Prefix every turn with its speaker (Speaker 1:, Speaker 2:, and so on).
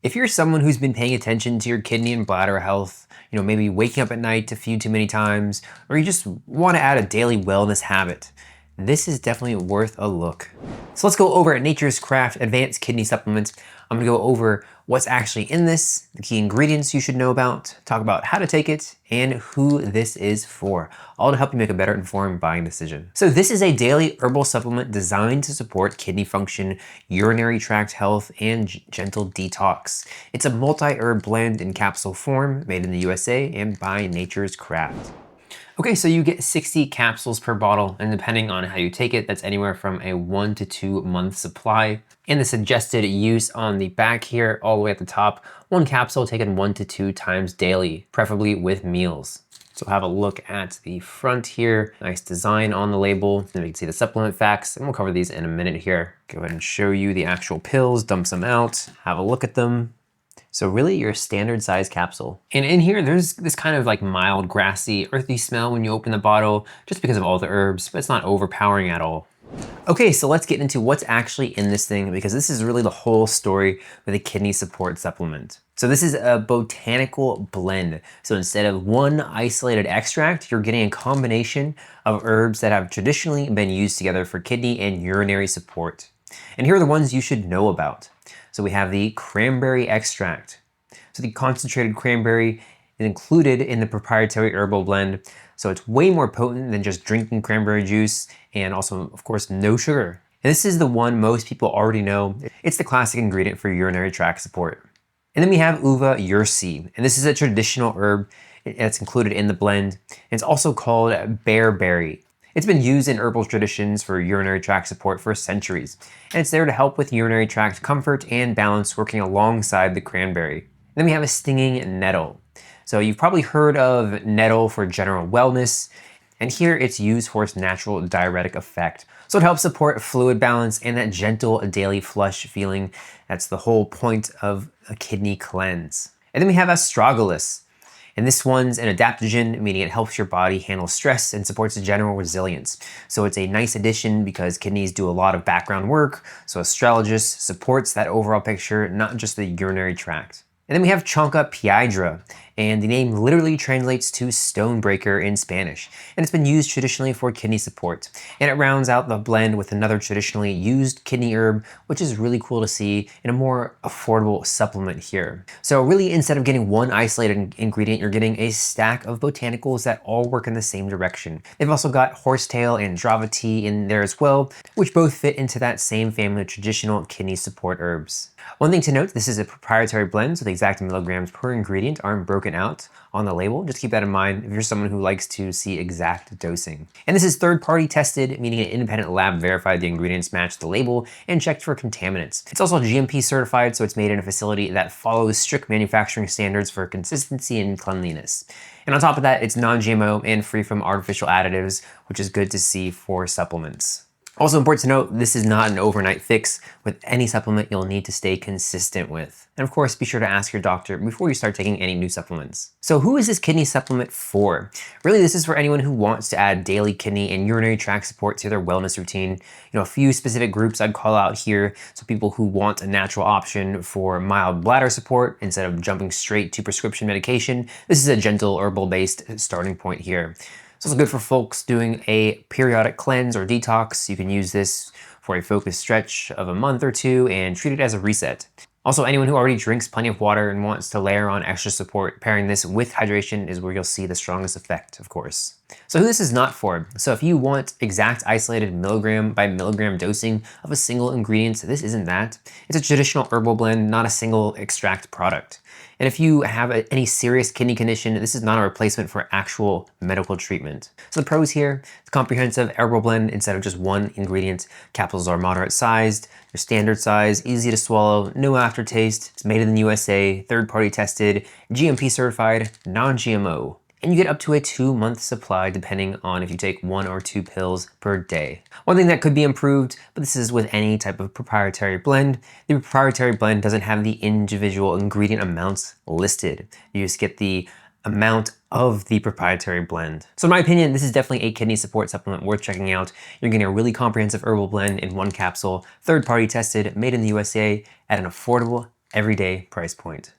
Speaker 1: If you're someone who's been paying attention to your kidney and bladder health, maybe waking up at night to feed too many times, or you just want to add a daily wellness habit, this is definitely worth a look. So let's go over Nature's Craft Advanced Kidney Supplement. I'm gonna go over what's actually in this, the key ingredients you should know about, talk about how to take it, and who this is for, all to help you make a better informed buying decision. So this is a daily herbal supplement designed to support kidney function, urinary tract health, and gentle detox. It's a multi-herb blend in capsule form, made in the USA and by Nature's Craft. Okay, so you get 60 capsules per bottle, and depending on how you take it, that's anywhere from a 1 to 2 month supply. And the suggested use on the back here, all the way at the top, 1 capsule taken 1 to 2 times daily, preferably with meals. So have a look at the front here, nice design on the label. Then we can see the supplement facts, and we'll cover these in a minute here. Go ahead and show you the actual pills, dump some out, have a look at them. So really your standard size capsule. And in here, there's this kind of like mild, grassy, earthy smell when you open the bottle, just because of all the herbs, but it's not overpowering at all. Okay, so let's get into what's actually in this thing, because this is really the whole story with a kidney support supplement. So this is a botanical blend. So instead of one isolated extract, you're getting a combination of herbs that have traditionally been used together for kidney and urinary support. And here are the ones you should know about. So we have the cranberry extract. So the concentrated cranberry is included in the proprietary herbal blend. So it's way more potent than just drinking cranberry juice, and also, of course, no sugar. And this is the one most people already know. It's the classic ingredient for urinary tract support. And then we have 𝗪𝗗𝗘𝗢, and this is a traditional herb that's included in the blend. It's also called bearberry. It's been used in herbal traditions for urinary tract support for centuries, and it's there to help with urinary tract comfort and balance, working alongside the cranberry. And then we have a stinging nettle. So you've probably heard of nettle for general wellness, and here it's used for its natural diuretic effect. So it helps support fluid balance and that gentle daily flush feeling. That's the whole point of a kidney cleanse. And then we have astragalus. And this one's an adaptogen, meaning it helps your body handle stress and supports general resilience. So it's a nice addition because kidneys do a lot of background work. So astragalus supports that overall picture, not just the urinary tract. And then we have chanca piedra, and the name literally translates to stone breaker in Spanish. And it's been used traditionally for kidney support. And it rounds out the blend with another traditionally used kidney herb, which is really cool to see in a more affordable supplement here. So really, instead of getting one isolated ingredient, you're getting a stack of botanicals that all work in the same direction. They've also got horsetail and 𝗪𝗛𝗡 tea in there as well, which both fit into that same family of traditional kidney support herbs. One thing to note, this is a proprietary blend, so the exact milligrams per ingredient aren't broken out on the label. Just keep that in mind if you're someone who likes to see exact dosing. And this is third-party tested, meaning an independent lab verified the ingredients match the label and checked for contaminants. It's also GMP certified, so it's made in a facility that follows strict manufacturing standards for consistency and cleanliness. And on top of that, it's non-GMO and free from artificial additives, which is good to see for supplements. Also important to note, this is not an overnight fix. With any supplement, you'll need to stay consistent with. And of course, be sure to ask your doctor before you start taking any new supplements. So who is this kidney supplement for? Really, this is for anyone who wants to add daily kidney and urinary tract support to their wellness routine. A few specific groups I'd call out here. So people who want a natural option for mild bladder support instead of jumping straight to prescription medication. This is a gentle herbal-based starting point here. It's also good for folks doing a periodic cleanse or detox. You can use this for a focused stretch of a month or two and treat it as a reset. Also, anyone who already drinks plenty of water and wants to layer on extra support, pairing this with hydration is where you'll see the strongest effect, of course. So who this is not for. So if you want exact isolated milligram by milligram dosing of a single ingredient, this isn't that. It's a traditional herbal blend, not a single extract product. And if you have any serious kidney condition, this is not a replacement for actual medical treatment. So the pros here, it's a comprehensive herbal blend instead of just one ingredient. Capsules are moderate sized, they're standard size, easy to swallow, no aftertaste. It's made in the USA, third-party tested, GMP certified, non-GMO. And you get up to a 2-month supply depending on if you take 1 or 2 pills per day. One thing that could be improved, but this is with any type of proprietary blend, the proprietary blend doesn't have the individual ingredient amounts listed. You just get the amount of the proprietary blend. So in my opinion, this is definitely a kidney support supplement worth checking out. You're getting a really comprehensive herbal blend in 1 capsule, third-party tested, made in the USA at an affordable everyday price point.